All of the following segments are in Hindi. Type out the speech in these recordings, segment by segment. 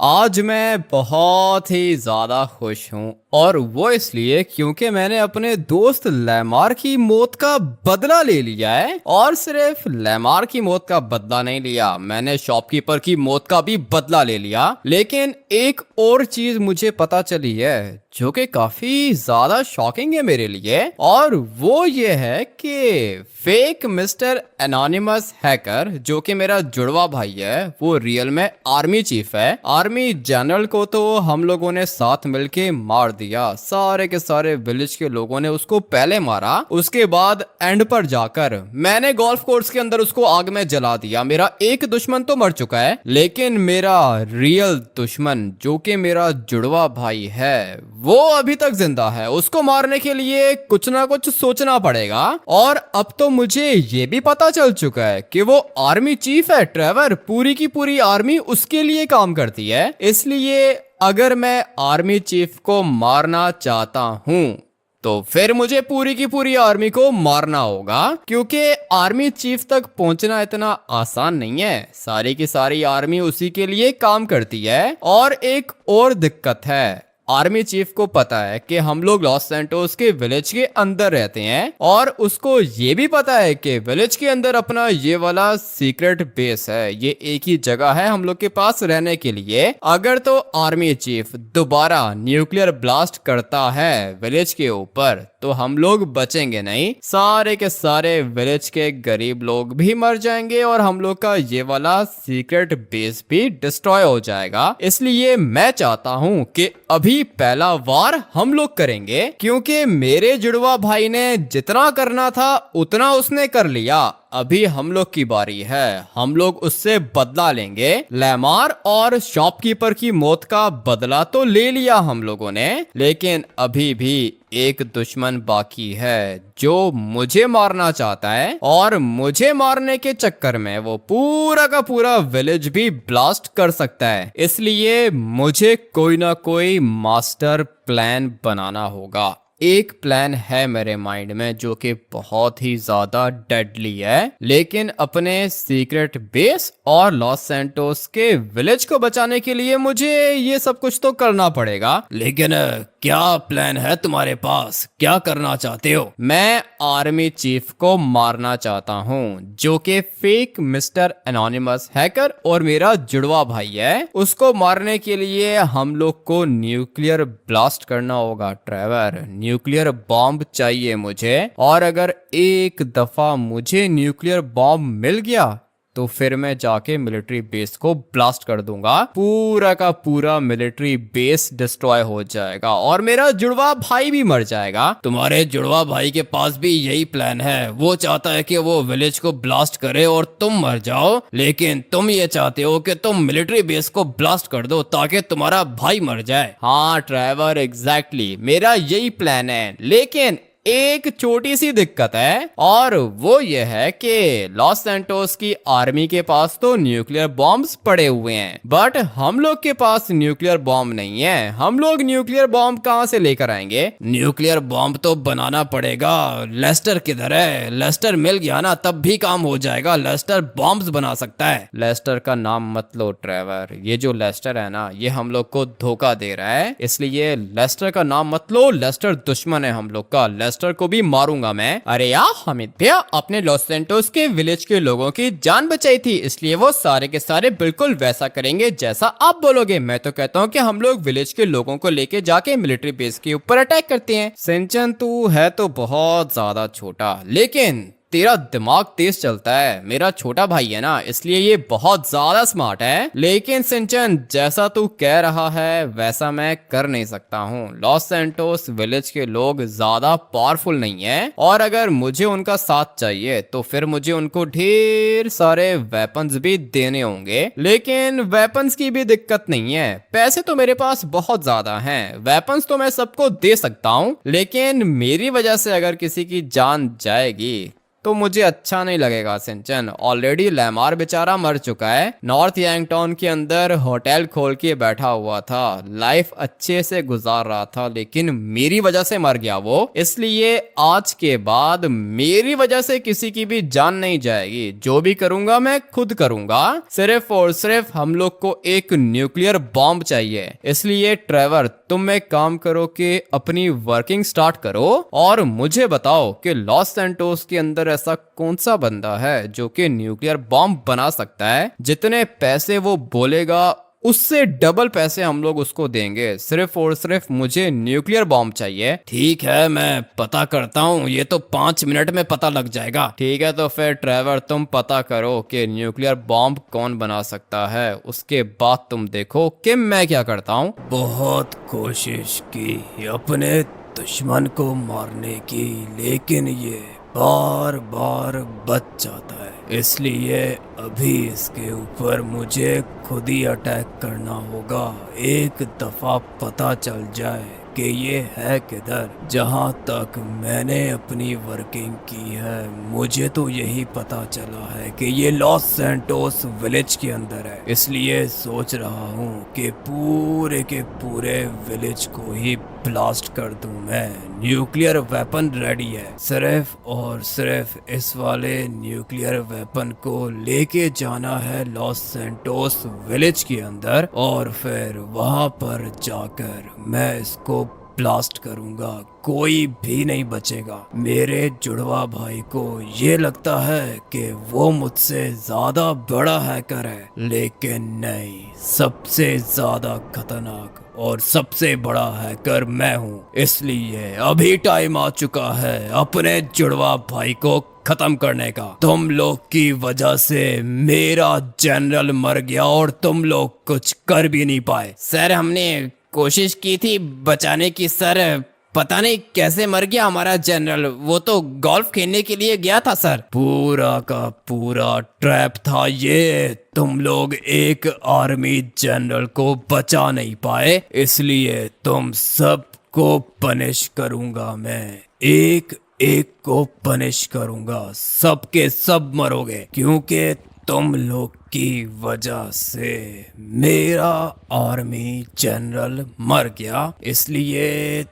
आज मैं बहुत ही ज़्यादा खुश हूँ और वो इसलिए क्योंकि मैंने अपने दोस्त लैमार की मौत का बदला ले लिया है। और सिर्फ लैमार की मौत का बदला नहीं लिया, मैंने शॉपकीपर की मौत का भी बदला ले लिया। लेकिन एक और चीज मुझे पता चली है जो कि काफी ज्यादा शॉकिंग है मेरे लिए, और वो ये है कि फेक मिस्टर एनोनिमस हैकर जो कि मेरा जुड़वा भाई है, वो रियल में आर्मी चीफ है। आर्मी जनरल को तो हम लोगों ने साथ मिलके मार दिया, सारे के सारे विलेज के लोगों ने उसको पहले मारा, उसके बाद एंड पर जाकर मैंने गोल्फ कोर्स के अंदर उसको आग में जला दिया। मेरा एक दुश्मन तो मर चुका है, लेकिन मेरा रियल दुश्मन जो कि मेरा जुड़वा भाई है वो अभी तक जिंदा है। उसको मारने के लिए कुछ ना कुछ सोचना पड़ेगा। और अब तो मुझे ये भी पता चल चुका है कि वो आर्मी चीफ है ट्रेवर, पूरी की पूरी आर्मी उसके लिए काम करती है। इसलिए अगर मैं आर्मी चीफ को मारना चाहता हूँ तो फिर मुझे पूरी की पूरी आर्मी को मारना होगा, क्योंकि आर्मी चीफ तक पहुंचना इतना आसान नहीं है। सारी की सारी आर्मी उसी के लिए काम करती है। और एक और दिक्कत है, आर्मी चीफ को पता है कि हम लोग लॉस सैंटोस के विलेज के अंदर रहते हैं, और उसको ये भी पता है कि विलेज के अंदर अपना ये वाला सीक्रेट बेस है। ये एक ही जगह है हम लोग के पास रहने के लिए। अगर तो आर्मी चीफ दोबारा न्यूक्लियर ब्लास्ट करता है विलेज के ऊपर तो हम लोग बचेंगे नहीं, सारे के सारे विलेज के गरीब लोग भी मर जाएंगे और हम लोग का ये वाला सीक्रेट बेस भी डिस्ट्रॉय हो जाएगा। इसलिए मैं चाहता हूँ कि अभी पहला वार हम लोग करेंगे, क्योंकि मेरे जुड़वा भाई ने जितना करना था उतना उसने कर लिया। अभी हम लोग की बारी है, हम लोग उससे बदला लेंगे। लैमार और शॉपकीपर की मौत का बदला तो ले लिया हम लोगों ने, लेकिन अभी भी एक दुश्मन बाकी है जो मुझे मारना चाहता है, और मुझे मारने के चक्कर में वो पूरा का पूरा विलेज भी ब्लास्ट कर सकता है। इसलिए मुझे कोई ना कोई मास्टर प्लान बनाना होगा। एक प्लान है मेरे माइंड में जो कि बहुत ही ज्यादा डेडली है, लेकिन अपने सीक्रेट बेस और लॉस सैंटोस के विलेज को बचाने के लिए मुझे ये सब कुछ तो करना पड़ेगा। लेकिन क्या प्लान है तुम्हारे पास? क्या करना चाहते हो? मैं आर्मी चीफ को मारना चाहता हूँ जो कि फेक मिस्टर एनोनिमस हैकर और मेरा जुड़वा भाई है। उसको मारने के लिए हम लोग को न्यूक्लियर ब्लास्ट करना होगा ट्रेवर। न्यूक्लियर बॉम्ब चाहिए मुझे, और अगर एक दफा मुझे न्यूक्लियर बॉम्ब मिल गया तो फिर मैं जाके मिलिट्री बेस को ब्लास्ट कर दूंगा। पूरा का पूरा मिलिट्री बेस डिस्ट्रॉय हो जाएगा और मेरा जुड़वा भाई भी मर जाएगा। तुम्हारे जुड़वा भाई के पास भी यही प्लान है, वो चाहता है कि वो विलेज को ब्लास्ट करे और तुम मर जाओ, लेकिन तुम ये चाहते हो कि तुम मिलिट्री बेस को ब्लास्ट कर दो ताकि तुम्हारा भाई मर जाए। हाँ ट्रेवर, एग्जैक्टली मेरा यही प्लान है। लेकिन एक छोटी सी दिक्कत है, और वो ये है कि लॉस सैंटोस की आर्मी के पास तो न्यूक्लियर बॉम्ब्स पड़े हुए हैं, बट हम लोग के पास न्यूक्लियर बॉम्ब नहीं है। हम लोग न्यूक्लियर बॉम्ब कहाँ से लेकर आएंगे? न्यूक्लियर बॉम्ब तो बनाना पड़ेगा। लेस्टर किधर है? लेस्टर मिल गया ना तब भी काम हो जाएगा। लेस्टर बॉम्ब्स बना सकता है। लेस्टर का नाम मत लो ट्रेवर, ये जो लेस्टर है ना ये हम लोग को धोखा दे रहा है, इसलिए लेस्टर का नाम मत लो। लेस्टर दुश्मन है हम लोग का, लेस्टर को भी मारूंगा मैं। अरे यार हमिद भैया, अपने लॉस सैंटोस के विलेज के लोगों की जान बचाई थी, इसलिए वो सारे के सारे बिल्कुल वैसा करेंगे जैसा आप बोलोगे। मैं तो कहता हूँ कि हम लोग विलेज के लोगों को लेके जाके मिलिट्री बेस के ऊपर अटैक करते हैं। सिंचन तू है तो बहुत ज्यादा छोटा, लेकिन तेरा दिमाग तेज चलता है। मेरा छोटा भाई है ना, इसलिए ये बहुत ज्यादा स्मार्ट है। लेकिन सिंचन, जैसा तू कह रहा है वैसा मैं कर नहीं सकता हूँ। लॉस सैंटोस विलेज के लोग ज्यादा पावरफुल नहीं है, और अगर मुझे उनका साथ चाहिए तो फिर मुझे उनको ढेर सारे वेपन्स भी देने होंगे। लेकिन वेपन्स की भी दिक्कत नहीं है, पैसे तो मेरे पास बहुत ज्यादा हैं। वेपन्स तो मैं सबको दे सकता हूँ, लेकिन मेरी वजह से अगर किसी की जान जाएगी तो मुझे अच्छा नहीं लगेगा सिंचन। ऑलरेडी लैमार बेचारा मर चुका है, नॉर्थ यंगटाउन के अंदर होटल खोल के बैठा हुआ था, लाइफ अच्छे से गुजार रहा था, लेकिन मेरी वजह से मर गया वो। इसलिए आज के बाद मेरी वजह से किसी की भी जान नहीं जाएगी। जो भी करूंगा मैं खुद करूंगा। सिर्फ और सिर्फ हम लोग को एक न्यूक्लियर बॉम्ब चाहिए। इसलिए ट्रेवर तुम एक काम करो कि अपनी वर्किंग स्टार्ट करो और मुझे बताओ कि लॉस सैंटोस के अंदर ऐसा कौन सा बंदा है जो कि न्यूक्लियर बॉम्ब बना सकता है। जितने पैसे वो बोलेगा उससे डबल पैसे हम लोग उसको देंगे। सिर्फ और सिर्फ मुझे न्यूक्लियर बॉम्ब चाहिए। ठीक है, मैं पता करता हूँ, ये तो 5 मिनट में पता लग जाएगा। ठीक है, तो फिर ट्रेवर तुम पता करो कि न्यूक्लियर बॉम्ब कौन बना सकता है, उसके बाद तुम देखो कि मैं क्या करता हूँ। बहुत कोशिश की अपने दुश्मन को मारने की, लेकिन ये बार बार बच जाता है। इसलिए अभी इसके ऊपर मुझे खुद ही अटैक करना होगा। एक दफा पता चल जाए कि ये है किधर। जहाँ तक मैंने अपनी वर्किंग की है, मुझे तो यही पता चला है कि ये लॉस सैंटोस विलेज के अंदर है। इसलिए सोच रहा हूँ कि पूरे के पूरे विलेज को ही ब्लास्ट कर दूं मैं। न्यूक्लियर वेपन रेडी है, सिर्फ और सिर्फ इस वाले न्यूक्लियर वेपन को लेके जाना है लॉस सैंटोस विलेज के अंदर, और फिर वहां पर जाकर मैं इसको ब्लास्ट करूंगा। कोई भी नहीं बचेगा। मेरे जुड़वा भाई को ये लगता है कि वो मुझसे ज्यादा बड़ा हैकर है, लेकिन नहीं, सबसे ज्यादा खतरनाक और सबसे बड़ा हैकर मैं हूँ। इसलिए अभी टाइम आ चुका है अपने जुड़वा भाई को खत्म करने का। तुम लोग की वजह से मेरा जनरल मर गया और तुम लोग कुछ कर भी नहीं पाए। सर, हमने कोशिश की थी बचाने की सर, पता नहीं कैसे मर गया हमारा जनरल। वो तो गोल्फ खेलने के लिए गया था सर। पूरा का पूरा ट्रैप था ये। तुम लोग एक आर्मी जनरल को बचा नहीं पाए, इसलिए तुम सबको पनिश करूंगा मैं। एक एक को पनिश करूंगा, सबके सब मरोगे, क्योंकि तुम लोग की वजह से मेरा आर्मी जनरल मर गया। इसलिए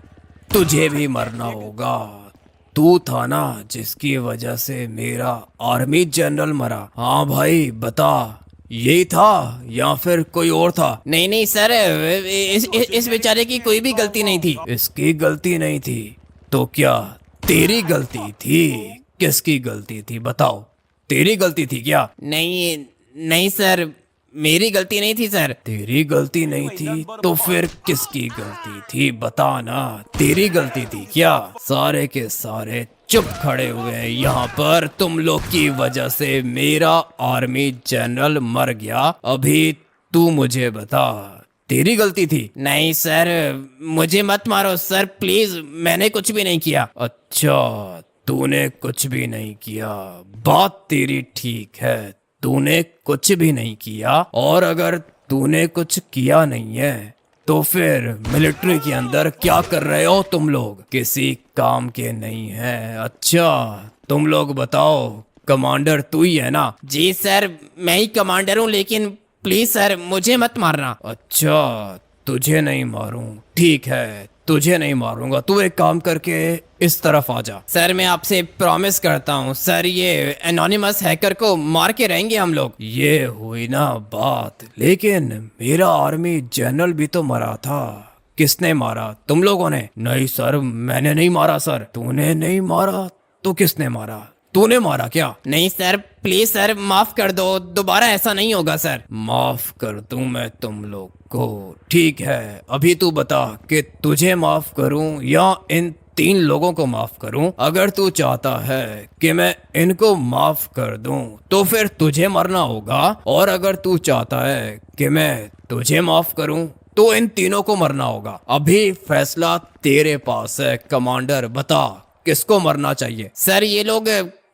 तुझे भी मरना होगा। तू था ना जिसकी वजह से मेरा आर्मी जनरल मरा। हाँ भाई बता, यही था या फिर कोई और था? नहीं नहीं सर, इस बेचारे की कोई भी गलती नहीं थी। इसकी गलती नहीं थी तो क्या तेरी गलती थी? किसकी गलती थी बताओ? तेरी गलती थी क्या? नहीं नहीं सर, मेरी गलती नहीं थी सर। तेरी गलती नहीं थी तो फिर किसकी गलती थी बता ना। तेरी गलती थी क्या? सारे के सारे चुप खड़े हुए हैं यहाँ पर। तुम लोग की वजह से मेरा आर्मी जनरल मर गया। अभी तू मुझे बता, तेरी गलती थी? नहीं सर, मुझे मत मारो सर प्लीज, मैंने कुछ भी नहीं किया। अच्छा, तूने कुछ भी नहीं किया, बात तेरी ठीक है, तूने कुछ भी नहीं किया। और अगर तूने कुछ किया नहीं है तो फिर मिलिट्री के अंदर क्या कर रहे हो तुम लोग? किसी काम के नहीं है। अच्छा, तुम लोग बताओ, कमांडर तू ही है ना? जी सर, मैं ही कमांडर हूँ, लेकिन प्लीज सर मुझे मत मारना। अच्छा, तुझे नहीं मारूं, ठीक है, तुझे नहीं मारूंगा। तू एक काम करके इस तरफ आ जा। सर मैं आपसे प्रॉमिस करता हूँ सर, ये एनोनिमस हैकर को मार के रहेंगे हम लोग। ये हुई ना बात, लेकिन मेरा आर्मी जनरल भी तो मरा था। किसने मारा? तुम लोगों ने? नहीं सर, मैंने नहीं मारा सर। तूने नहीं मारा तो किसने मारा? तूने मारा क्या? नहीं सर, प्लीज सर माफ कर दो, दोबारा ऐसा नहीं होगा सर। माफ कर दूं मैं तुम लोग को? ठीक है, अभी तू बता कि तुझे माफ करूं या इन 3 लोगों को माफ करूं। अगर तू चाहता है कि मैं इनको माफ कर दूं तो फिर तुझे मरना होगा, और अगर तू चाहता है कि मैं तुझे माफ करूं तो इन तीनों को मरना होगा। अभी फैसला तेरे पास है कमांडर, बता किसको मरना चाहिए? सर ये लोग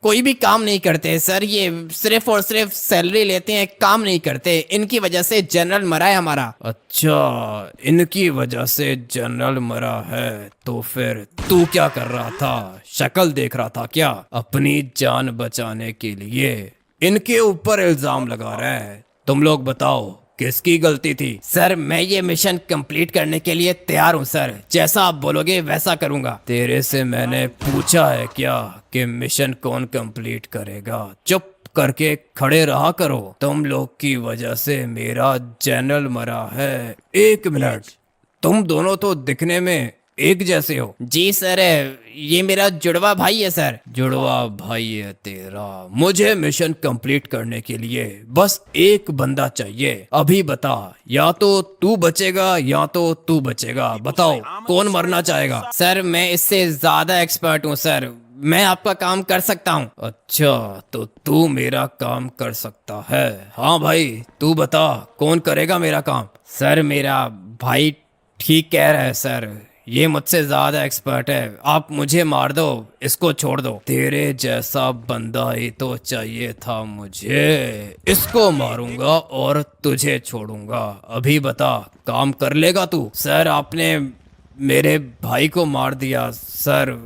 कोई भी काम नहीं करते सर, ये सिर्फ और सिर्फ सैलरी लेते हैं, काम नहीं करते। इनकी वजह से जनरल मरा है हमारा। अच्छा, इनकी वजह से जनरल मरा है, तो फिर तू क्या कर रहा था? शक्ल देख रहा था क्या अपनी जान बचाने के लिए? इनके ऊपर इल्जाम लगा रहा है। तुम लोग बताओ किसकी गलती थी? सर मैं ये मिशन कंप्लीट करने के लिए तैयार हूँ सर, जैसा आप बोलोगे वैसा करूँगा। तेरे से मैंने पूछा है क्या कि मिशन कौन कंप्लीट करेगा? चुप करके खड़े रहा करो। तुम लोग की वजह से मेरा जनरल मरा है। एक मिनट, तुम दोनों तो दिखने में एक जैसे हो। जी सर, ये मेरा जुड़वा भाई है सर। जुड़वा भाई है तेरा? मुझे मिशन कंप्लीट करने के लिए बस एक बंदा चाहिए। अभी बता, या तो तू बचेगा या तो तू बचेगा। बताओ कौन मरना चाहेगा? सर मैं इससे ज्यादा एक्सपर्ट हूँ सर, मैं आपका काम कर सकता हूँ। अच्छा, तो तू मेरा काम कर सकता है? हाँ भाई, तू बता कौन करेगा मेरा काम? सर मेरा भाई ठीक कह रहा है सर, ये मुझसे ज्यादा एक्सपर्ट है। आप मुझे मार दो, इसको छोड़ दो। तेरे जैसा बंदा ही तो चाहिए था मुझे। इसको मारूंगा और तुझे छोड़ूंगा। अभी बता काम कर लेगा तू? सर आपने मेरे भाई को मार दिया सर।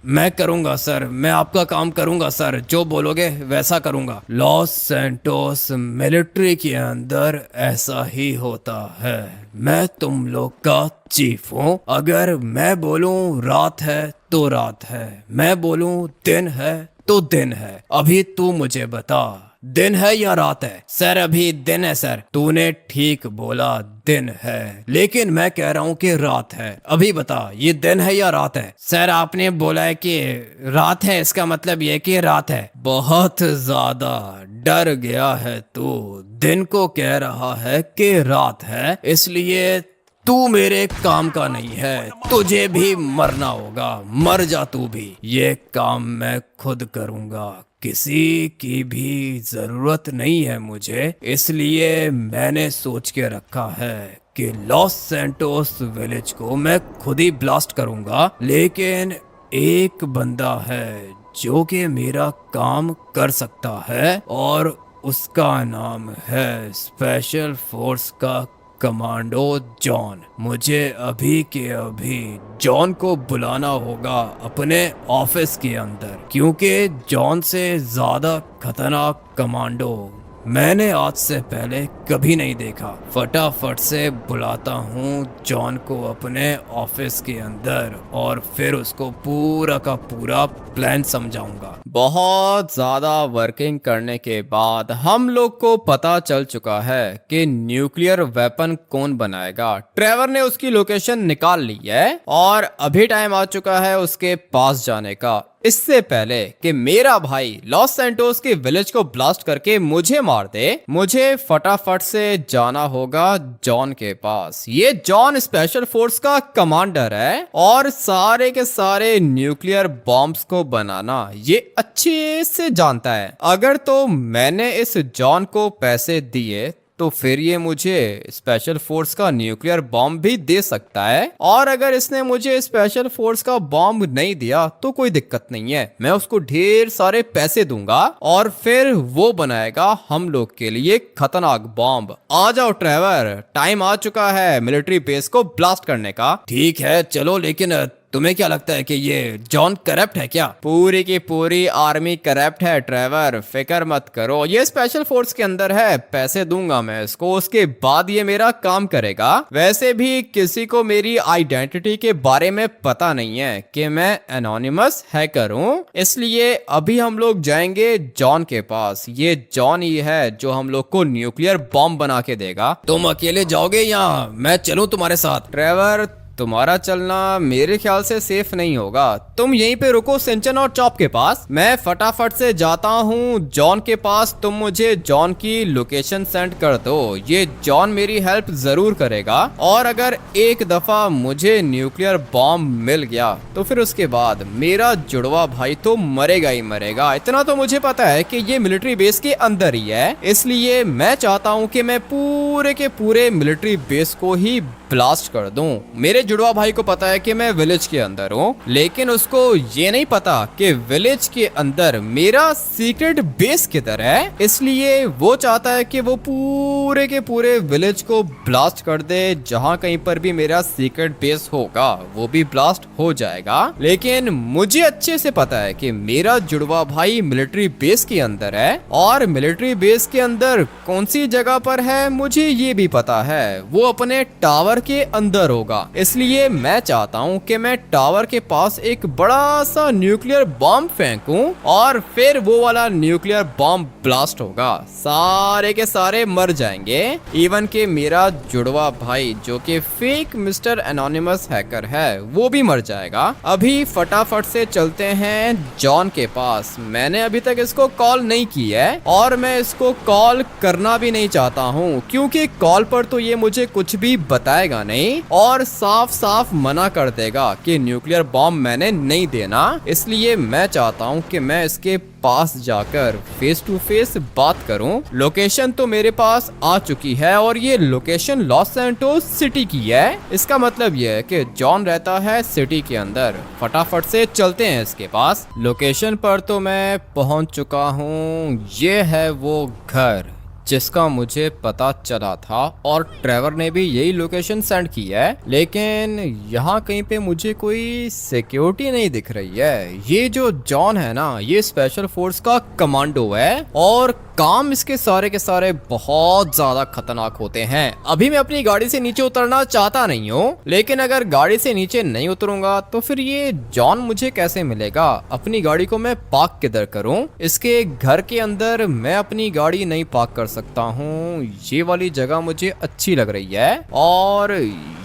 मैं करूंगा सर, मैं आपका काम करूंगा सर, जो बोलोगे वैसा करूंगा। लॉस सैंटोस मिलिट्री के अंदर ऐसा ही होता है। मैं तुम लोग का चीफ हूँ। अगर मैं बोलूं रात है तो रात है, मैं बोलूं दिन है तो दिन है। अभी तू मुझे बता, दिन है या रात है? सर अभी दिन है सर। तूने ठीक बोला, दिन है, लेकिन मैं कह रहा हूँ कि रात है। अभी बता ये दिन है या रात है? सर आपने बोला है कि रात है, इसका मतलब ये कि रात है। बहुत ज्यादा डर गया है तू, दिन को कह रहा है कि रात है, इसलिए तू मेरे काम का नहीं है। तुझे भी मरना होगा, मर जा तू भी। ये काम मैं खुद करूंगा, किसी की भी जरूरत नहीं है मुझे। इसलिए मैंने सोच के रखा है कि लॉस सैंटोस विलेज को मैं खुद ही ब्लास्ट करूंगा। लेकिन एक बंदा है जो कि मेरा काम कर सकता है, और उसका नाम है स्पेशल फोर्स का कमांडो जॉन। मुझे अभी के अभी जॉन को बुलाना होगा अपने ऑफिस के अंदर, क्योंकि जॉन से ज्यादा खतरनाक कमांडो मैंने आज से पहले कभी नहीं देखा। फटाफट से बुलाता हूँ जॉन को अपने ऑफिस के अंदर, और फिर उसको पूरा का पूरा प्लान समझाऊंगा। बहुत ज्यादा वर्किंग करने के बाद हम लोग को पता चल चुका है कि न्यूक्लियर वेपन कौन बनाएगा। ट्रेवर ने उसकी लोकेशन निकाल ली है और अभी टाइम आ चुका है उसके पास जाने का। इससे पहले कि मेरा भाई लॉस सैंटोस के विलेज को ब्लास्ट करके मुझे मार दे, मुझे फटाफट से जाना होगा जॉन के पास। ये जॉन स्पेशल फोर्स का कमांडर है और सारे के सारे न्यूक्लियर बॉम्ब्स को बनाना ये अच्छे से जानता है। अगर तो मैंने इस जॉन को पैसे दिए तो फिर ये मुझे स्पेशल फोर्स का न्यूक्लियर बॉम्ब भी दे सकता है, और अगर इसने मुझे स्पेशल फोर्स का बॉम्ब नहीं दिया तो कोई दिक्कत नहीं है, मैं उसको ढेर सारे पैसे दूंगा और फिर वो बनाएगा हम लोग के लिए खतरनाक बॉम्ब। आ जाओ ट्रेवर, टाइम आ चुका है मिलिट्री बेस को ब्लास्ट करने का। ठीक है चलो, लेकिन तुम्हें क्या लगता है कि ये जॉन करप्ट है क्या? पूरी की पूरी आर्मी करप्ट है ट्रेवर, फिक्र मत करो। ये स्पेशल फोर्स के अंदर है, पैसे दूंगा मैं इसको, उसके बाद ये मेरा काम करेगा। वैसे भी किसी को मेरी आइडेंटिटी के बारे में पता नहीं है कि मैं एनोनिमस हैकर हूँ, इसलिए अभी हम लोग जाएंगे जॉन के पास। ये जॉन ही है जो हम लोग को न्यूक्लियर बॉम्ब बना के देगा। तुम अकेले जाओगे या मैं चलूं तुम्हारे साथ? ट्रेवर तुम्हारा चलना मेरे ख्याल से सेफ नहीं होगा, तुम यहीं पे रुको सिंचन और चॉप के पास, मैं फटाफट से जाता हूँ जॉन के पास। तुम मुझे जॉन की लोकेशन सेंड कर दो, ये जॉन मेरी हेल्प जरूर करेगा। और अगर एक दफा मुझे न्यूक्लियर बॉम्ब मिल गया तो फिर उसके बाद मेरा जुड़वा भाई तो मरेगा ही मरेगा। इतना तो मुझे पता है कि ये मिलिट्री बेस के अंदर ही है, इसलिए मैं चाहता हूँ कि मैं पूरे के पूरे मिलिट्री बेस को ही ब्लास्ट कर दूं। मेरे जुड़वा भाई को पता है कि मैं विलेज के अंदर हूँ, लेकिन उसको ये नहीं पता कि विलेज के अंदर मेरा सीक्रेट बेस किधर है। इसलिए वो चाहता है कि वो पूरे के पूरे विलेज को ब्लास्ट कर दे। जहाँ कहीं पर भी मेरा सीक्रेट बेस होगा वो भी ब्लास्ट हो जाएगा। लेकिन मुझे अच्छे से पता है कि मेरा जुड़वा भाई मिलिट्री बेस के अंदर है, और मिलिट्री बेस के अंदर कौन सी जगह पर है मुझे ये भी पता है, वो अपने टावर के अंदर होगा। इसलिए मैं चाहता हूँ कि मैं टावर के पास एक बड़ा सा न्यूक्लियर बॉम्ब फेंकूं, और फिर वो वाला न्यूक्लियर बॉम्ब ब्लास्ट होगा, सारे के सारे मर जाएंगे। इवन के मेरा जुड़वा भाई जो कि फेक मिस्टर एनोनिमस हैकर है वो भी मर जाएगा। अभी फटाफट से चलते हैं जॉन के पास। मैंने अभी तक इसको कॉल नहीं की है, और मैं इसको कॉल करना भी नहीं चाहता हूँ, क्योंकि कॉल पर तो ये मुझे कुछ भी बताएगा नहीं और साफ साफ मना कर देगा कि न्यूक्लियर बॉम्ब मैंने नहीं देना। इसलिए मैं चाहता हूँ कि मैं इसके पास जाकर फेस टू फेस बात करूं। लोकेशन तो मेरे पास आ चुकी है, और ये लोकेशन लॉस सैंटोस सिटी की है। इसका मतलब ये है कि जॉन रहता है सिटी के अंदर। फटाफट से चलते हैं इसके पास। लोकेशन पर तो मैं पहुंच चुका हूं। ये है वो घर जिसका मुझे पता चला था, और ट्रेवर ने भी यही लोकेशन सेंड की है। लेकिन यहाँ कहीं पे मुझे कोई सिक्योरिटी नहीं दिख रही है। ये जो जॉन है ना, ये स्पेशल फोर्स का कमांडो है, और काम इसके सारे के सारे बहुत ज्यादा खतरनाक होते हैं। अभी मैं अपनी गाड़ी से नीचे उतरना चाहता नहीं हूँ, लेकिन अगर गाड़ी से नीचे नहीं उतरूंगा तो फिर ये जॉन मुझे कैसे मिलेगा। अपनी गाड़ी को मैं पार्क किधर करूँ? इसके घर के अंदर मैं अपनी गाड़ी नहीं पार्क कर सकता हूँ। ये वाली जगह मुझे अच्छी लग रही है, और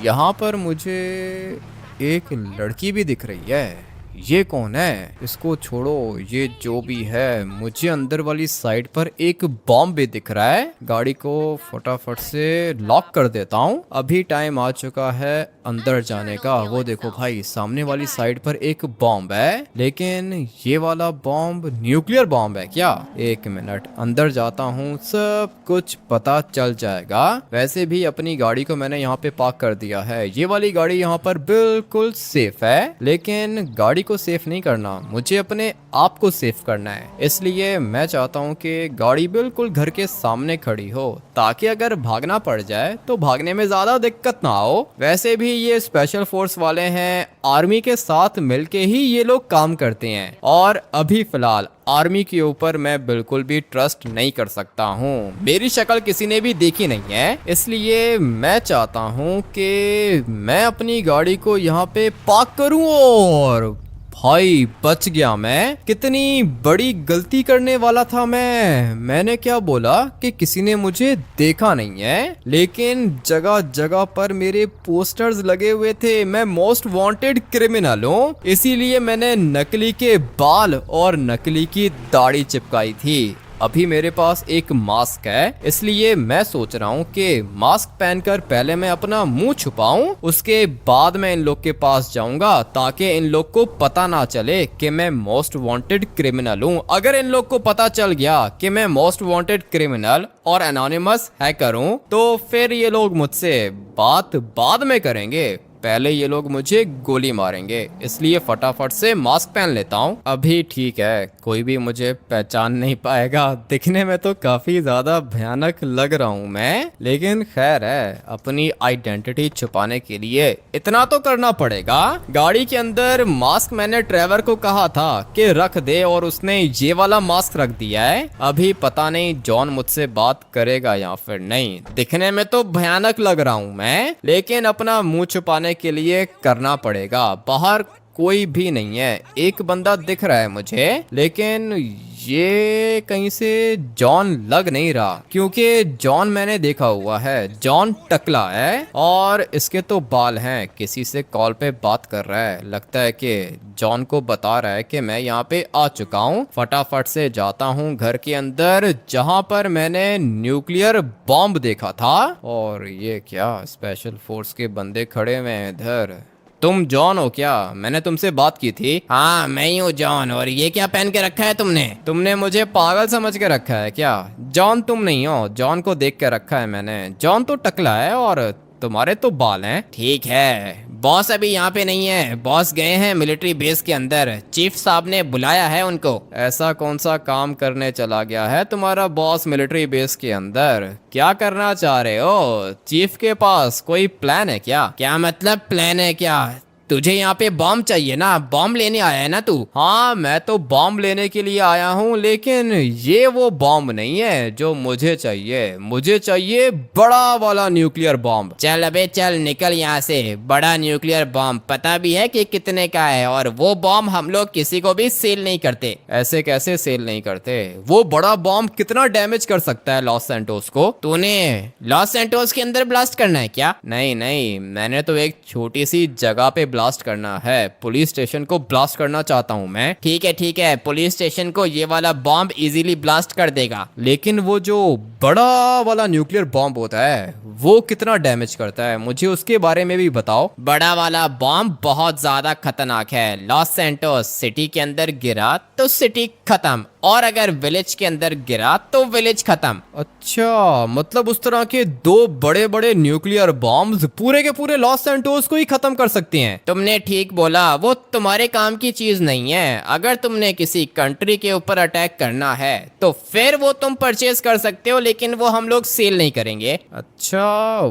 यहाँ पर मुझे एक लड़की भी दिख रही है। ये कौन है? इसको छोड़ो, ये जो भी है, मुझे अंदर वाली साइड पर एक बॉम्ब भी दिख रहा है। गाड़ी को फटाफट से लॉक कर देता हूँ। अभी टाइम आ चुका है अंदर जाने का। वो देखो भाई, सामने वाली साइड पर एक बॉम्ब है, लेकिन ये वाला बॉम्ब न्यूक्लियर बॉम्ब है क्या? एक मिनट, अंदर जाता हूँ, सब कुछ पता चल जाएगा। वैसे भी अपनी गाड़ी को मैंने यहाँ पे पार्क कर दिया है। ये वाली गाड़ी यहाँ पर बिल्कुल सेफ है, लेकिन गाड़ी को सेफ नहीं करना, मुझे अपने आप को सेफ करना है। इसलिए मैं चाहता हूँ कि गाड़ी बिल्कुल घर के सामने खड़ी हो, ताकि अगर भागना पड़ जाए तो भागने में ज्यादा दिक्कत ना हो। वैसे भी ये स्पेशल फोर्स वाले हैं, आर्मी के साथ मिलके ही ये लोग काम करते हैं, और अभी फिलहाल आर्मी के ऊपर मैं बिल्कुल भी ट्रस्ट नहीं कर सकता हूँ। मेरी शक्ल किसी ने भी देखी नहीं है, इसलिए मैं चाहता हूँ कि मैं अपनी गाड़ी को यहाँ पे पार्क करूँ। और भाई बच गया मैं। कितनी बड़ी गलती करने वाला था मैंने क्या बोला कि किसी ने मुझे देखा नहीं है, लेकिन जगह जगह पर मेरे पोस्टर्स लगे हुए थे। मैं मोस्ट वांटेड क्रिमिनल हूँ, इसीलिए मैंने नकली के बाल और नकली की दाढ़ी चिपकाई थी। अभी मेरे पास एक मास्क है, इसलिए मैं सोच रहा हूँ कि मास्क पहनकर पहले मैं अपना मुंह छुपाऊं, उसके बाद मैं इन लोग के पास जाऊंगा, ताकि इन लोग को पता ना चले कि मैं मोस्ट वांटेड क्रिमिनल हूँ। अगर इन लोग को पता चल गया कि मैं मोस्ट वांटेड क्रिमिनल और एनोनिमस हैकर हूँ, तो फिर ये लोग मुझसे बात बाद में करेंगे, पहले ये लोग मुझे गोली मारेंगे। इसलिए फटाफट से मास्क पहन लेता हूँ। अभी ठीक है, कोई भी मुझे पहचान नहीं पाएगा। दिखने में तो काफी ज्यादा भयानक लग रहा हूँ मैं, लेकिन खैर है, अपनी आइडेंटिटी छुपाने के लिए इतना तो करना पड़ेगा। गाड़ी के अंदर मास्क मैंने ड्राइवर को कहा था कि रख दे, और उसने ये वाला मास्क रख दिया है। अभी पता नहीं जॉन मुझसे बात करेगा या फिर नहीं। दिखने में तो भयानक लग रहा हूँ मैं, लेकिन अपना मुंह छुपाने के लिए करना पड़ेगा। बाहर कोई भी नहीं है, एक बंदा दिख रहा है मुझे, लेकिन ये कहीं से जॉन लग नहीं रहा, क्योंकि जॉन मैंने देखा हुआ है। जॉन टकला है और इसके तो बाल हैं। किसी से कॉल पे बात कर रहा है, लगता है कि जॉन को बता रहा है कि मैं यहाँ पे आ चुका हूँ। फटाफट से जाता हूँ घर के अंदर, जहाँ पर मैंने न्यूक्लियर बॉम्ब देखा था। और ये क्या, स्पेशल फोर्स के बंदे खड़े हुए हैं इधर। तुम जॉन हो क्या? मैंने तुमसे बात की थी। हाँ मैं ही हूँ जॉन। और ये क्या पहन के रखा है तुमने मुझे पागल समझ के रखा है क्या? जॉन तुम नहीं हो, जॉन को देख के रखा है मैंने। जॉन तो टकला है और तुम्हारे तो बाल हैं। ठीक है, बॉस अभी यहाँ पे नहीं है, बॉस गए हैं मिलिट्री बेस के अंदर, चीफ साहब ने बुलाया है उनको। ऐसा कौन सा काम करने चला गया है तुम्हारा बॉस मिलिट्री बेस के अंदर? क्या करना चाह रहे हो? चीफ के पास कोई प्लान है क्या? क्या मतलब प्लान है क्या? तुझे यहाँ पे बॉम्ब चाहिए ना, बॉम्ब लेने आया है ना तू? हाँ, मैं तो बॉम्ब लेने के लिए आया हूँ, लेकिन ये वो बॉम्ब नहीं है जो मुझे चाहिए। मुझे चाहिए बड़ा वाला न्यूक्लियर बॉम्ब। चल अबे चल, निकल यहाँ से। बड़ा न्यूक्लियर बॉम्ब पता भी है कि कितने का है, और वो बॉम्ब हम लोग किसी को भी सेल नहीं करते। ऐसे कैसे सेल नहीं करते? वो बड़ा बॉम्ब कितना डैमेज कर सकता है लॉस सैंटोस को? तूने लॉस सैंटोस के अंदर ब्लास्ट करना है क्या? नहीं नहीं, मैंने तो एक छोटी सी जगह पे ब्लास्ट करना है। पुलिस स्टेशन को ब्लास्ट करना चाहता हूँ मैं। ठीक है, पुलिस स्टेशन को ये वाला बॉम्ब इजीली ब्लास्ट कर देगा। लेकिन वो जो बड़ा वाला न्यूक्लियर बॉम्ब होता है वो कितना डैमेज करता है? मुझे उसके बारे में भी बताओ। बड़ा वाला बॉम्ब बहुत ज्यादा खतरनाक है। लॉस सैंटोस सिटी के अंदर गिरा तो सिटी खत्म, और अगर विलेज के अंदर गिरा तो विलेज खत्म। अच्छा, मतलब उस तरह के दो बड़े बड़े न्यूक्लियर बॉम्ब्स पूरे के पूरे लॉस सैंटोस को ही खत्म कर सकती हैं। तुमने ठीक बोला, वो तुम्हारे काम की चीज नहीं है। अगर तुमने किसी कंट्री के ऊपर अटैक करना है तो फिर वो तुम परचेज कर सकते हो, लेकिन वो हम लोग सेल नहीं करेंगे। अच्छा,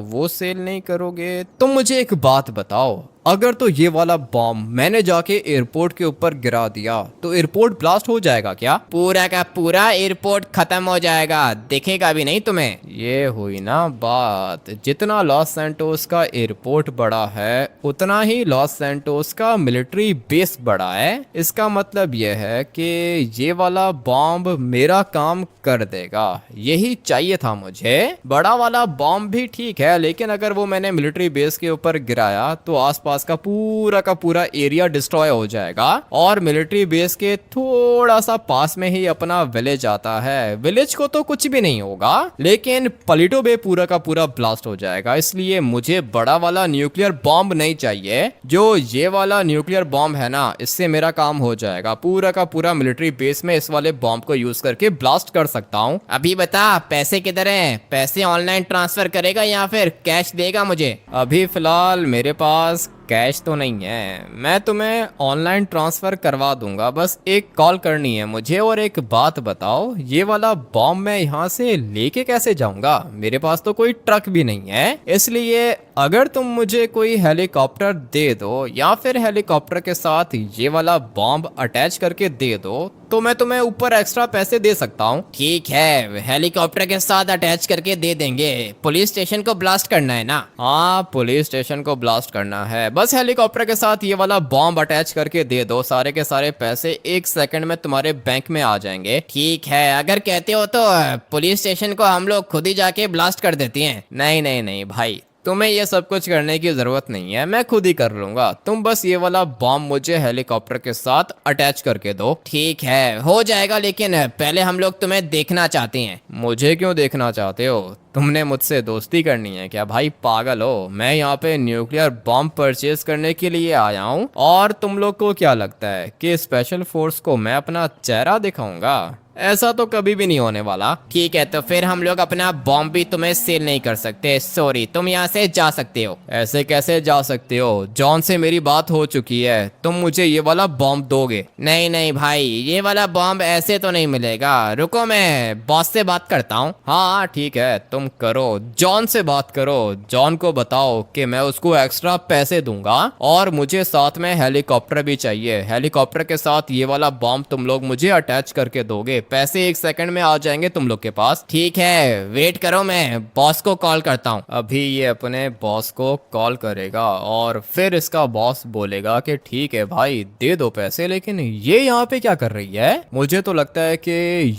वो सेल नहीं करोगे? तुम मुझे एक बात बताओ, अगर तो ये वाला बॉम्ब मैंने जाके एयरपोर्ट के ऊपर गिरा दिया तो एयरपोर्ट ब्लास्ट हो जाएगा क्या? पूरा का पूरा एयरपोर्ट खत्म हो जाएगा, दिखेगा भी नहीं तुम्हें। ये हुई ना बात। जितना लॉस सैंटोस का एयरपोर्ट बड़ा है उतना ही लॉस सैंटोस का मिलिट्री बेस बड़ा है। इसका मतलब यह है कि ये वाला बॉम्ब मेरा काम कर देगा। यही चाहिए था मुझे। बड़ा वाला बॉम्ब भी ठीक है, लेकिन अगर वो मैंने मिलिट्री बेस के ऊपर गिराया तो आसपास का पूरा एरिया डिस्ट्रॉय हो जाएगा। और मिलिट्री बेस के थोड़ा सा पास में ही अपना विलेज आता है। विलेज को तो कुछ भी नहीं होगा, लेकिन पलिटो बे पूरा का पूरा ब्लास्ट हो जाएगा। इसलिए मुझे बड़ा वाला न्यूक्लियर बॉम्ब नहीं चाहिए। जो ये वाला न्यूक्लियर बॉम्ब है ना, इससे मेरा काम हो जाएगा। पूरा का पूरा मिलिट्री बेस में इस वाले बॉम्ब को यूज करके ब्लास्ट कर सकता हूँ। अभी बता, पैसे किधर हैं? पैसे ऑनलाइन ट्रांसफर करेगा या फिर कैश देगा मुझे? अभी फिलहाल मेरे पास कैश तो नहीं है, मैं तुम्हें ऑनलाइन ट्रांसफर करवा दूंगा। बस एक कॉल करनी है मुझे। और एक बात बताओ, ये वाला बॉम्ब मैं यहाँ से लेके कैसे जाऊंगा? मेरे पास तो कोई ट्रक भी नहीं है। इसलिए अगर तुम मुझे कोई हेलीकॉप्टर दे दो या फिर हेलीकॉप्टर के साथ ये वाला बॉम्ब अटैच करके दे दो तो मैं तुम्हें ऊपर एक्स्ट्रा पैसे दे सकता हूँ। ठीक है, हेलीकॉप्टर के साथ अटैच करके दे देंगे। पुलिस स्टेशन को ब्लास्ट करना है ना? हाँ, पुलिस स्टेशन को ब्लास्ट करना है। बस हेलीकॉप्टर के साथ ये वाला बॉम्ब अटैच करके दे दो। सारे के सारे पैसे 1 सेकंड में तुम्हारे बैंक में आ जाएंगे। ठीक है, अगर कहते हो तो पुलिस स्टेशन को हम लोग खुद ही जाके ब्लास्ट कर देते हैं। नहीं नहीं नहीं भाई, तुम्हें ये सब कुछ करने की जरूरत नहीं है, मैं खुद ही कर लूंगा। तुम बस ये वाला बॉम्ब मुझे हेलीकॉप्टर के साथ अटैच करके दो। ठीक है, हो जाएगा, लेकिन पहले हम लोग तुम्हें देखना चाहते हैं। मुझे क्यों देखना चाहते हो? तुमने मुझसे दोस्ती करनी है क्या? भाई पागल हो? मैं यहाँ पे न्यूक्लियर बॉम्ब परचेज करने के लिए आया हूँ। और तुम लोग को क्या लगता है कि स्पेशल फोर्स को मैं अपना चेहरा दिखाऊंगा? ऐसा तो कभी भी नहीं होने वाला। ठीक है, तो फिर हम लोग अपना बॉम्ब भी तुम्हें सेल नहीं कर सकते। सॉरी, तुम यहाँ से जा सकते हो। ऐसे कैसे जा सकते हो? जॉन से मेरी बात हो चुकी है, तुम मुझे ये वाला बॉम्ब दोगे? नहीं नहीं भाई, ये वाला बॉम्ब ऐसे तो नहीं मिलेगा। रुको, मैं बॉस से बात करता हूँ। हाँ ठीक है, तुम करो, जॉन से बात करो। जॉन को बताओ कि मैं उसको एक्स्ट्रा पैसे दूंगा और मुझे साथ में हेलीकॉप्टर भी चाहिए। हेलीकॉप्टर के साथ ये वाला बॉम्ब तुम लोग मुझे अटैच करके दोगे। पैसे 1 सेकंड में आ जाएंगे तुम लोग के पास। ठीक है, वेट करो, मैं बॉस को कॉल करता हूँ। अभी ये अपने बॉस को कॉल करेगा और फिर इसका बॉस बोलेगा कि ठीक है भाई, दे दो पैसे। लेकिन ये यहाँ पे क्या कर रही है? मुझे तो लगता है कि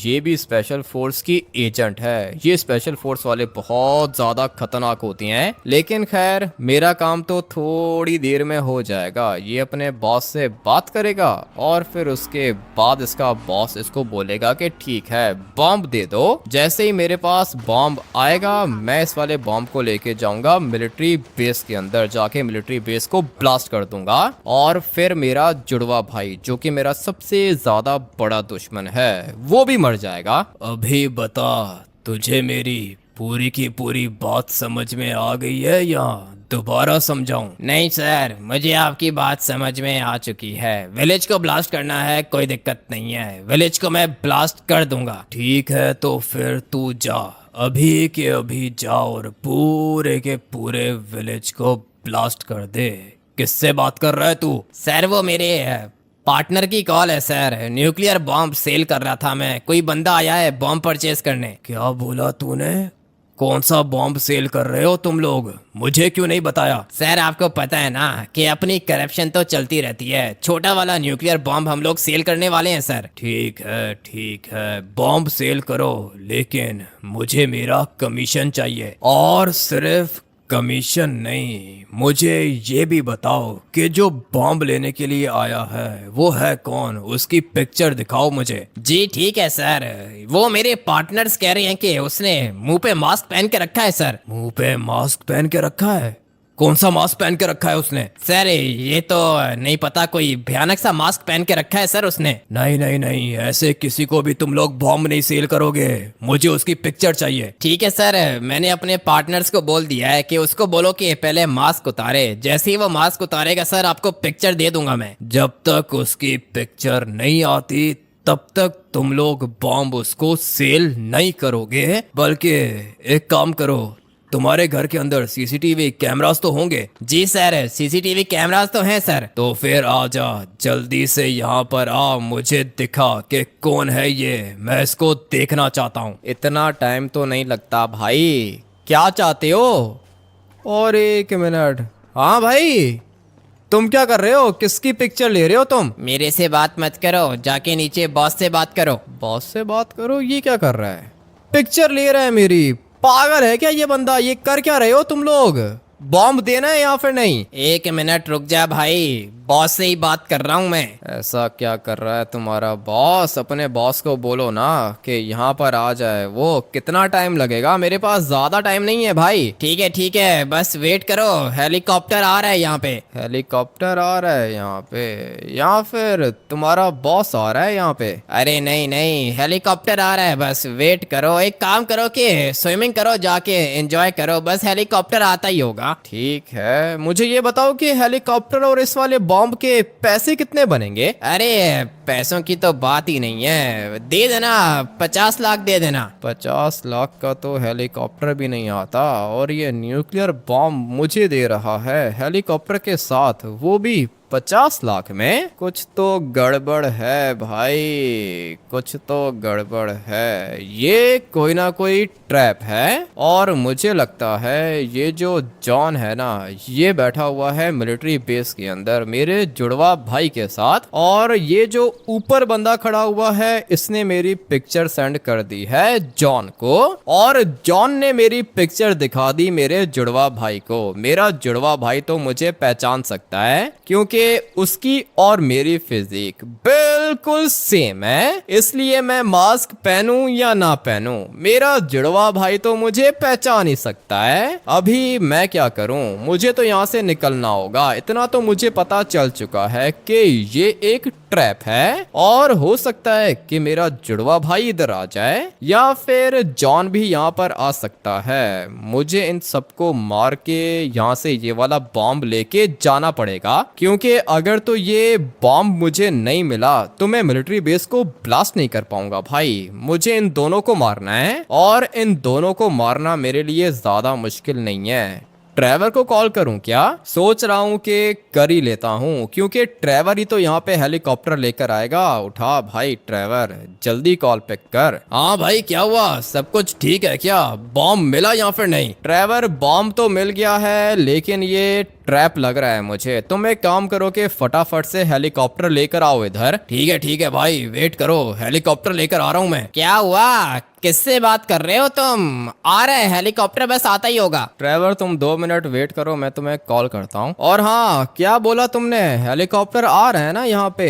ये भी स्पेशल फोर्स की एजेंट है। ये स्पेशल फोर्स वाले बहुत ज्यादा खतरनाक होती हैं। लेकिन खैर, मेरा काम तो थोड़ी देर में हो जाएगा। ये अपने बॉस से बात करेगा और फिर उसके बाद इसका बॉस इसको बोलेगा कि ठीक है, बॉम्ब दे दो। जैसे ही मेरे पास बॉम्ब आएगा, मैं इस वाले बॉम्ब को लेके जाऊंगा मिलिट्री बेस के अंदर। जाके मिलिट्री बेस को ब्लास्ट कर दूंगा और फिर मेरा जुड़वा भाई, जो कि मेरा सबसे ज्यादा बड़ा दुश्मन है, वो भी मर जाएगा। अभी बता, तुझे मेरी पूरी की पूरी बात समझ में आ गई है या दोबारा समझाऊं? नहीं सर, मुझे आपकी बात समझ में आ चुकी है। विलेज को ब्लास्ट करना है, कोई दिक्कत नहीं है, विलेज को मैं ब्लास्ट कर दूंगा। ठीक है, तो फिर तू जा, अभी के अभी जा और पूरे के पूरे विलेज को ब्लास्ट कर दे। किससे बात कर रहा है तू? सर वो मेरे पार्टनर की कॉल है सर, न्यूक्लियर बॉम्ब सेल कर रहा था मैं, कोई बंदा आया है बॉम्ब परचेज करने। क्या बोला तूने? कौन सा बॉम्ब सेल कर रहे हो तुम लोग? मुझे क्यों नहीं बताया? सर आपको पता है ना कि अपनी करप्शन तो चलती रहती है, छोटा वाला न्यूक्लियर बॉम्ब हम लोग सेल करने वाले हैं सर। ठीक है, बॉम्ब सेल करो, लेकिन मुझे मेरा कमीशन चाहिए। और सिर्फ कमीशन नहीं, मुझे ये भी बताओ कि जो बॉम्ब लेने के लिए आया है वो है कौन? उसकी पिक्चर दिखाओ मुझे। जी ठीक है सर, वो मेरे पार्टनर्स कह रहे हैं कि उसने मुंह पे मास्क पहन के रखा है सर। मुंह पे मास्क पहन के रखा है? कौन सा मास्क पहन के रखा है उसने? सर ये तो नहीं पता, कोई भयानक सा मास्क पहन के रखा है सर उसने। नहीं, ऐसे किसी को भी तुम लोग बॉम्ब नहीं सेल करोगे, मुझे उसकी पिक्चर चाहिए। ठीक है सर, मैंने अपने पार्टनर्स को बोल दिया है कि उसको बोलो कि पहले मास्क उतारे, जैसे ही वो मास्क उतारेगा सर आपको पिक्चर दे दूंगा मैं। जब तक उसकी पिक्चर नहीं आती तब तक तुम लोग बॉम्ब उसको सेल नहीं करोगे। बल्कि एक काम करो, तुम्हारे घर के अंदर सीसीटीवी कैमरास तो होंगे? जी सर, सीसीटीवी कैमरास तो हैं सर। तो फिर आ जा, जल्दी से यहाँ पर आ, मुझे दिखा कि कौन है ये, मैं इसको देखना चाहता हूँ। इतना टाइम तो नहीं लगता भाई, क्या चाहते हो? और एक मिनट, हाँ भाई, तुम क्या कर रहे हो? किसकी पिक्चर ले रहे हो तुम? मेरे से बात मत करो, जाके नीचे बॉस से बात करो। बॉस से बात करो? ये क्या कर रहा है? पिक्चर ले रहा है मेरी? पागल है क्या ये बंदा? ये कर क्या रहे हो तुम लोग? बॉम्ब देना है या फिर नहीं? एक मिनट रुक जा भाई, बॉस से ही बात कर रहा हूँ मैं। ऐसा क्या कर रहा है तुम्हारा बॉस? अपने बॉस को बोलो ना कि यहाँ पर आ जाए। वो कितना टाइम लगेगा? मेरे पास ज्यादा टाइम नहीं है भाई। ठीक है, बस वेट करो, हेलीकॉप्टर आ रहा है यहाँ पे। हेलीकॉप्टर आ रहा है यहाँ पे? या फिर तुम्हारा बॉस आ रहा है यहाँ पे? अरे नहीं, हेलीकॉप्टर आ रहा है, बस वेट करो। एक काम करो कि स्विमिंग करो, जाके एंजॉय करो, बस हेलीकॉप्टर आता ही होगा। ठीक है, मुझे ये बताओ कि हेलीकॉप्टर और इस वाले बॉम्ब के पैसे कितने बनेंगे? अरे पैसों की तो बात ही नहीं है, दे देना 50 लाख दे देना। 50 लाख का तो हेलीकॉप्टर भी नहीं आता, और ये न्यूक्लियर बॉम्ब मुझे दे रहा है हेलीकॉप्टर के साथ, वो भी 50 लाख में? कुछ तो गड़बड़ है भाई, कुछ तो गड़बड़ है। ये कोई ना कोई ट्रैप है, और मुझे लगता है ये जो जॉन है ना, ये बैठा हुआ है मिलिट्री बेस के अंदर मेरे जुड़वा भाई के साथ, और ये जो ऊपर बंदा खड़ा हुआ है इसने मेरी पिक्चर सेंड कर दी है जॉन को, और जॉन ने मेरी पिक्चर दिखा दी मेरे जुड़वा भाई को। मेरा जुड़वा भाई तो मुझे पहचान सकता है क्योंकि उसकी और मेरी फिजिक बिल्कुल सेम है, इसलिए मैं मास्क पहनूं या ना पहनूं, मेरा जुड़वा भाई तो मुझे पहचान ही सकता है। अभी मैं क्या करूं? मुझे तो यहाँ से निकलना होगा। इतना तो मुझे पता चल चुका है कि ये एक ट्रैप है, और हो सकता है कि मेरा जुड़वा भाई इधर आ जाए, या फिर जॉन भी यहाँ पर आ सकता है। मुझे इन सबको मार के यहाँ से ये वाला बॉम्ब लेके जाना पड़ेगा, क्योंकि अगर तो ये बॉम्ब मुझे नहीं मिला तो मैं मिलिट्री बेस को ब्लास्ट नहीं कर पाऊंगा भाई। मुझे इन दोनों को मारना है, और इन दोनों को मारना मेरे लिए ज्यादा मुश्किल नहीं है। ट्रेवर को कॉल करूं क्या? सोच रहा हूं कि कर ही लेता हूं, क्योंकि ट्रेवर ही तो यहाँ पे हेलीकॉप्टर लेकर आएगा। उठा भाई ट्रेवर, जल्दी कॉल पिक कर। हाँ भाई, क्या हुआ? सब कुछ ठीक है क्या? बॉम्ब मिला या फिर नहीं? ट्रेवर, बॉम्ब तो मिल गया है, लेकिन ये ट्रैप लग रहा है मुझे। तुम एक काम करो कि फटाफट से हेलीकॉप्टर लेकर आओ इधर। ठीक है भाई, वेट करो, हेलीकॉप्टर लेकर आ रहा हूँ मैं। क्या हुआ? किससे बात कर रहे हो तुम? आ रहा है हेलीकॉप्टर, बस आता ही होगा। ट्रेवर, तुम 2 मिनट वेट करो, मैं तुम्हें कॉल करता हूँ। और हाँ, क्या बोला तुमने? हेलीकॉप्टर आ रहा है ना यहाँ पे?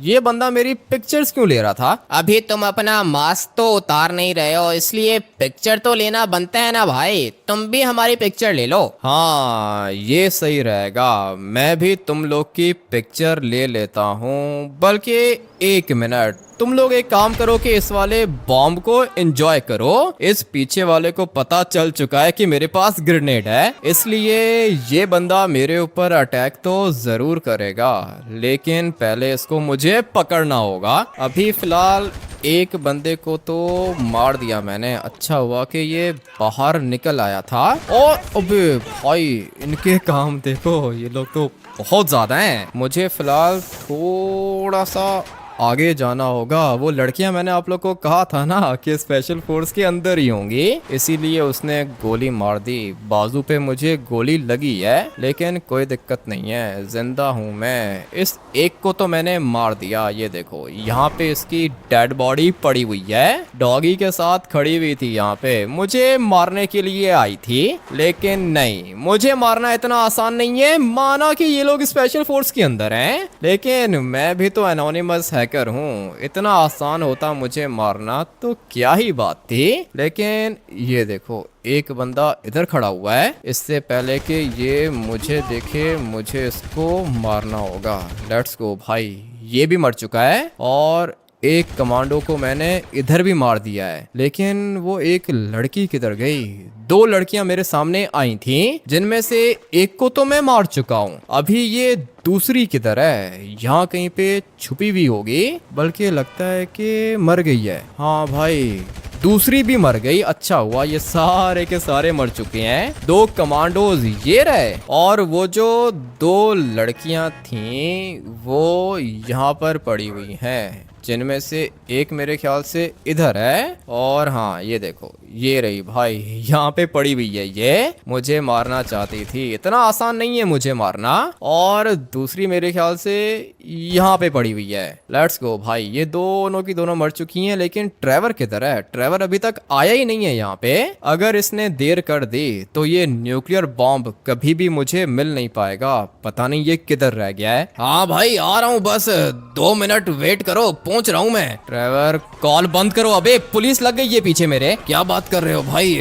ये बंदा मेरी पिक्चर्स क्यों ले रहा था? अभी तुम अपना मास्क तो उतार नहीं रहे हो, इसलिए पिक्चर तो लेना बनता है ना भाई, तुम भी हमारी पिक्चर ले लो। हाँ, ये सही रहेगा, मैं भी तुम लोग की पिक्चर ले लेता हूँ। बल्कि एक मिनट, तुम लोग एक काम करो कि इस वाले बॉम्ब को एंजॉय करो। इस पीछे वाले को पता चल चुका है कि मेरे पास ग्रेनेड है, इसलिए ये बंदा मेरे ऊपर अटैक तो जरूर करेगा, लेकिन पहले इसको मुझे पकड़ना होगा। अभी फिलहाल एक बंदे को तो मार दिया मैंने, अच्छा हुआ कि ये बाहर निकल आया था। और अबे भाई इनके काम देखो, ये लोग तो बहुत ज्यादा हैं। मुझे फिलहाल थोड़ा सा आगे जाना होगा। वो लड़कियां मैंने आप लोग को कहा था ना कि स्पेशल फोर्स के अंदर ही होंगी, इसीलिए उसने गोली मार दी। बाजू पे मुझे गोली लगी है, लेकिन कोई दिक्कत नहीं है, जिंदा हूँ मैं। इस एक को तो मैंने मार दिया। ये देखो यहाँ पे इसकी डेड बॉडी पड़ी हुई है, डॉगी के साथ खड़ी हुई थी यहाँ पे, मुझे मारने के लिए आई थी। लेकिन नहीं, मुझे मारना इतना आसान नहीं है। माना कि ये लोग स्पेशल फोर्स के अंदर हैं, लेकिन मैं भी तो एनोनिमस हैकर हूँ, इतना आसान होता मुझे मारना तो क्या ही बात थी। लेकिन ये देखो एक बंदा इधर खड़ा हुआ है, इससे पहले कि ये मुझे देखे मुझे इसको मारना होगा। लेट्स गो भाई, ये भी मर चुका है और एक कमांडो को मैंने इधर भी मार दिया है। लेकिन वो एक लड़की किधर गई? दो लड़कियां मेरे सामने आई थीं, जिनमें से एक को तो मैं मार चुका हूँ। अभी ये दूसरी किधर है? यहाँ कहीं पे छुपी हुई होगी, बल्कि लगता है कि मर गई है। हाँ भाई, दूसरी भी मर गई। अच्छा हुआ, ये सारे के सारे मर चुके हैं। दो कमांडोज ये रहे, और वो जो दो लड़कियां थीं वो यहाँ पर पड़ी हुई हैं, जिनमें से एक मेरे ख्याल से इधर है। और हाँ ये देखो, ये रही भाई, यहाँ पे पड़ी हुई है। ये मुझे मारना चाहती थी, इतना आसान नहीं है मुझे मारना। और दूसरी मेरे ख्याल से यहाँ पे पड़ी हुई है। लेट्स गो भाई, ये दोनों की दोनों मर चुकी हैं। लेकिन ट्रेवर किधर है? ट्रेवर अभी तक आया ही नहीं है यहाँ पे। अगर इसने देर कर दी तो ये न्यूक्लियर बॉम्ब कभी भी मुझे मिल नहीं पाएगा। पता नहीं ये किधर रह गया है। हाँ भाई आ रहा हूँ, बस 2 मिनट वेट करो, पहुंच रहा हूँ मैं। ट्रेवर कॉल बंद करो। अबे पुलिस लग गई है पीछे मेरे। क्या बात कर रहे हो भाई,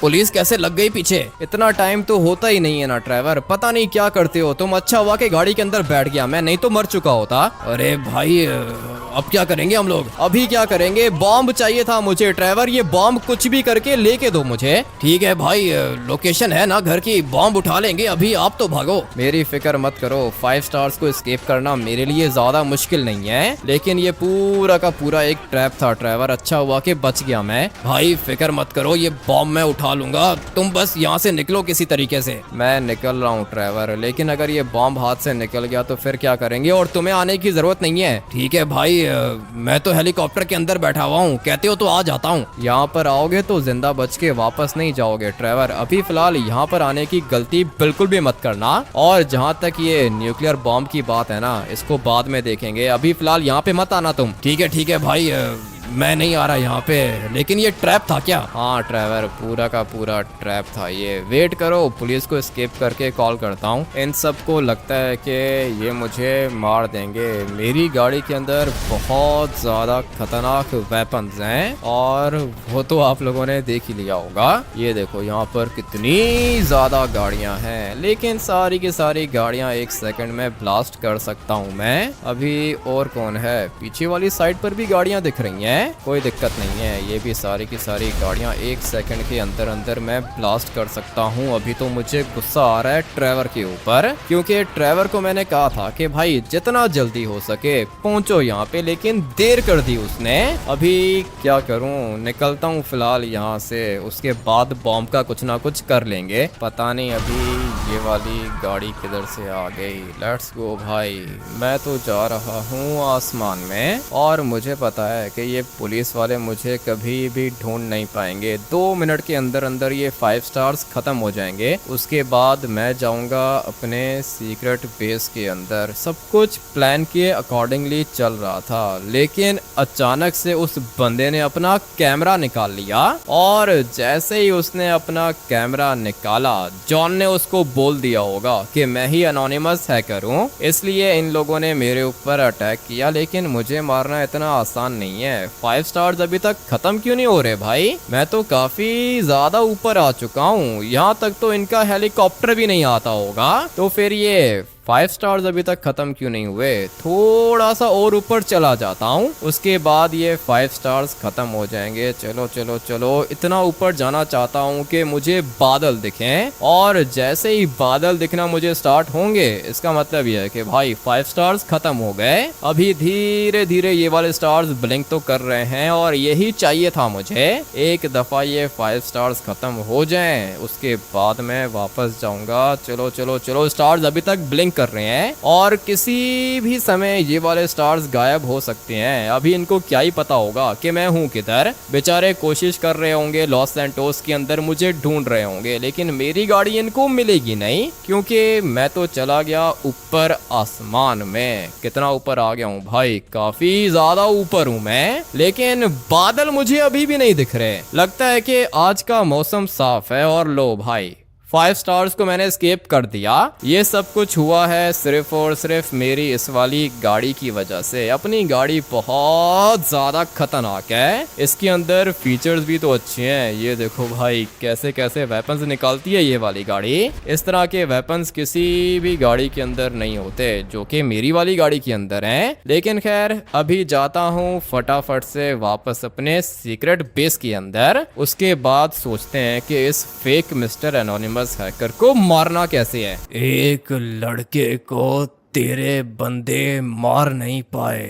पुलिस कैसे लग गई पीछे? इतना टाइम तो होता ही नहीं है ना ट्रेवर, पता नहीं क्या करते हो तुम। अच्छा हुआ कि गाड़ी के अंदर बैठ गया मैं, नहीं तो मर चुका होता। अरे भाई अब क्या करेंगे हम लोग? अभी क्या करेंगे? बॉम्ब चाहिए था मुझे ट्रेवर, ये बॉम्ब कुछ भी करके लेके दो मुझे। ठीक है भाई, लोकेशन है ना घर की, बॉम्ब उठा लेंगे, अभी आप तो भागो। मेरी फिक्र मत करो, 5 स्टार्स को एस्केप करना मेरे लिए ज्यादा मुश्किल नहीं है। लेकिन ये पूरा का पूरा एक ट्रैप था ट्रेवर, अच्छा हुआ कि बच गया मैं। भाई फिक्र मत करो, ये बॉम्ब मैं उठा लूंगा, तुम बस यहाँ से निकलो किसी तरीके से। मैं निकल रहा हूँ ट्रेवर, लेकिन अगर ये बॉम्ब हाथ से निकल गया तो फिर क्या करेंगे? और तुम्हें आने की जरूरत नहीं है। ठीक है भाई, मैं तो हेलीकॉप्टर के अंदर बैठा हुआ हूँ, कहते हो तो आ जाता हूँ। यहाँ पर आओगे तो जिंदा बच के वापस नहीं जाओगे ट्रेवर। अभी फिलहाल यहाँ पर आने की गलती बिल्कुल भी मत करना। और जहाँ तक ये न्यूक्लियर बॉम्ब की बात है ना, इसको बाद में देखेंगे, अभी फिलहाल यहाँ पे मत आना तुम। ठीक है भाई, मैं नहीं आ रहा यहाँ पे। लेकिन ये ट्रैप था क्या? हाँ ट्रेवर, पूरा का पूरा ट्रैप था ये। वेट करो, पुलिस को एस्केप करके कॉल करता हूँ। इन सबको लगता है कि ये मुझे मार देंगे। मेरी गाड़ी के अंदर बहुत ज़्यादा खतरनाक वेपन्स हैं, और वो तो आप लोगों ने देख ही लिया होगा। ये देखो यहाँ पर कितनी ज़्यादा गाड़ियाँ हैं, लेकिन सारी की सारी गाड़ियाँ 1 सेकंड में ब्लास्ट कर सकता हूँ मैं। अभी और कौन है? पीछे वाली साइड पर भी गाड़ियाँ दिख रही हैं, कोई दिक्कत नहीं है। ये भी सारी की सारी गाड़ियां 1 सेकंड के अंदर अंदर मैं ब्लास्ट कर सकता हूं। अभी तो मुझे गुस्सा आ रहा है ट्रेवर के ऊपर, क्योंकि ट्रेवर को मैंने कहा था कि भाई जितना जल्दी हो सके पहुंचो यहाँ पे, लेकिन देर कर दी उसने। अभी क्या करूं? निकलता हूं फिलहाल यहाँ से, उसके बाद बॉम्ब का कुछ ना कुछ कर लेंगे। पता नहीं अभी ये वाली गाड़ी किधर से आ गई। लेट्स गो भाई, मैं तो जा रहा हूँ आसमान में, और मुझे पता है कि ये पुलिस वाले मुझे कभी भी ढूंढ नहीं पाएंगे। 2 मिनट के अंदर अंदर ये 5 स्टार्स खत्म हो जाएंगे। उसके बाद मैं जाऊंगा अपने सीक्रेट बेस के अंदर। सब कुछ प्लान के अकॉर्डिंगली चल रहा था, लेकिन अचानक से उस बंदे ने अपना कैमरा निकाल लिया, और जैसे ही उसने अपना कैमरा निकाला, जॉन ने उसको बोल दिया होगा कि मैं ही एनोनिमस हैकर हूँ, इसलिए इन लोगों ने मेरे ऊपर अटैक किया। लेकिन मुझे मारना इतना आसान नहीं है। 5 स्टार्स अभी तक खत्म क्यों नहीं हो रहे भाई? मैं तो काफी ज्यादा ऊपर आ चुका हूँ, यहाँ तक तो इनका हेलीकॉप्टर भी नहीं आता होगा। तो फिर ये 5 स्टार्स अभी तक खत्म क्यों नहीं हुए? थोड़ा सा और ऊपर चला जाता हूँ, उसके बाद ये 5 स्टार्स खत्म हो जाएंगे। चलो चलो चलो, इतना ऊपर जाना चाहता हूँ कि मुझे बादल दिखें, और जैसे ही बादल दिखना मुझे स्टार्ट होंगे, इसका मतलब ये है कि भाई 5 स्टार्स खत्म हो गए। अभी धीरे धीरे ये वाले स्टार्स ब्लिंक तो कर रहे हैं, और यही चाहिए था मुझे। एक दफा ये 5 स्टार्स खत्म हो जाएं, उसके बाद मैं वापस जाऊंगा। चलो चलो चलो, स्टार्स अभी तक ब्लिंक कर रहे हैं, और किसी भी समय ये वाले स्टार्स गायब हो सकते हैं। अभी इनको क्या ही पता होगा कि मैं हूँ किधर। बेचारे कोशिश कर रहे होंगे, लॉस सैंटोस के अंदर मुझे ढूंढ रहे होंगे, लेकिन मेरी गाड़ी इनको मिलेगी नहीं, क्योंकि मैं तो चला गया ऊपर आसमान में। कितना ऊपर आ गया हूँ भाई, काफी ज्यादा ऊपर हूँ मैं, लेकिन बादल मुझे अभी भी नहीं दिख रहे। लगता है कि आज का मौसम साफ है। और लो भाई, 5 स्टार्स को मैंने स्केप कर दिया। ये सब कुछ हुआ है सिर्फ और सिर्फ मेरी इस वाली गाड़ी की वजह से। अपनी गाड़ी बहुत ज्यादा खतरनाक है, इसके अंदर फीचर्स भी तो अच्छे हैं। ये देखो भाई, कैसे कैसे वेपन्स निकालती है ये वाली गाड़ी। इस तरह के वेपन्स किसी भी गाड़ी के अंदर नहीं होते, जो कि मेरी वाली गाड़ी के अंदर हैं। लेकिन खैर, अभी जाता हूँ फटाफट से वापस अपने सीक्रेट बेस के अंदर। उसके बाद सोचते हैं कि इस फेक मिस्टर एनोनिमस हैकर को मारना कैसे है। एक लड़के को तेरे बंदे मार नहीं पाए,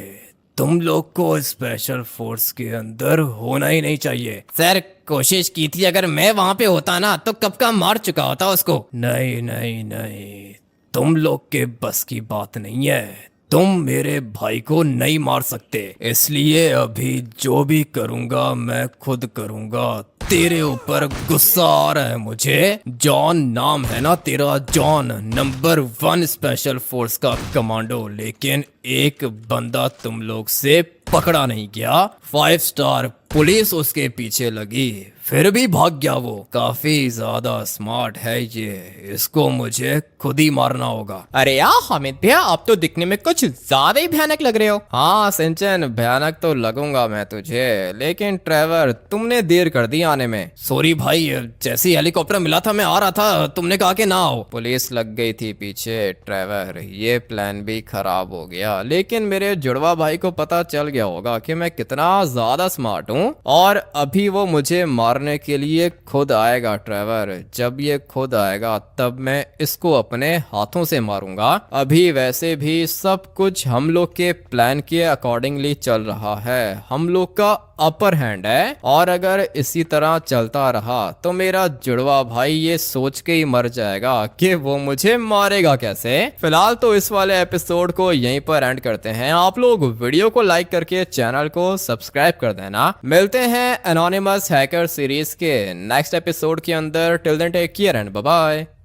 तुम लोग को स्पेशल फोर्स के अंदर होना ही नहीं चाहिए। सर, कोशिश की थी, अगर मैं वहाँ पे होता ना तो कब का मार चुका होता उसको। नहीं नहीं नहीं, तुम लोग के बस की बात नहीं है। तुम मेरे भाई को नहीं मार सकते, इसलिए अभी जो भी करूंगा मैं खुद करूंगा। तेरे ऊपर गुस्सा आ रहा है मुझे। जॉन नाम है ना तेरा, जॉन, नंबर 1 स्पेशल फोर्स का कमांडो, लेकिन एक बंदा तुम लोग से पकड़ा नहीं गया। 5 स्टार पुलिस उसके पीछे लगी, फिर भी भाग गया वो। काफी ज्यादा स्मार्ट है ये, इसको मुझे खुद ही मारना होगा। अरे यार हामिद भैया, आप तो दिखने में कुछ ज्यादा ही भयानक लग रहे हो। हाँ सिंचन, भयानक तो लगूंगा मैं तुझे, लेकिन ट्रेवर तुमने देर कर दी आने में। सॉरी भाई, जैसे ही हेलीकॉप्टर मिला था मैं आ रहा था, तुमने कहा कि ना आओ। पुलिस लग गई थी पीछे ट्रेवर, ये प्लान भी खराब हो गया। लेकिन मेरे जुड़वा भाई को पता चल गया होगा कि मैं कितना ज्यादा स्मार्ट हूँ, और अभी वो मुझे मारने के लिए खुद आएगा। ट्रेवर, जब ये खुद आएगा तब मैं इसको अपने हाथों से मारूंगा। अभी वैसे भी सब कुछ हम लोग के प्लान के अकॉर्डिंगली चल रहा है, हम लोग का अपर हैंड है। और अगर इसी तरह चलता रहा तो मेरा जुड़वा भाई ये सोच के ही मर जाएगा कि वो मुझे मारेगा कैसे। फिलहाल तो इस वाले एपिसोड को यहीं पर एंड करते हैं। आप लोग वीडियो को लाइक करके चैनल को सब्सक्राइब कर देना। मिलते हैं एनोनिमस हैकर सीरीज के नेक्स्ट एपिसोड के अंदर। Till then take care and bye bye.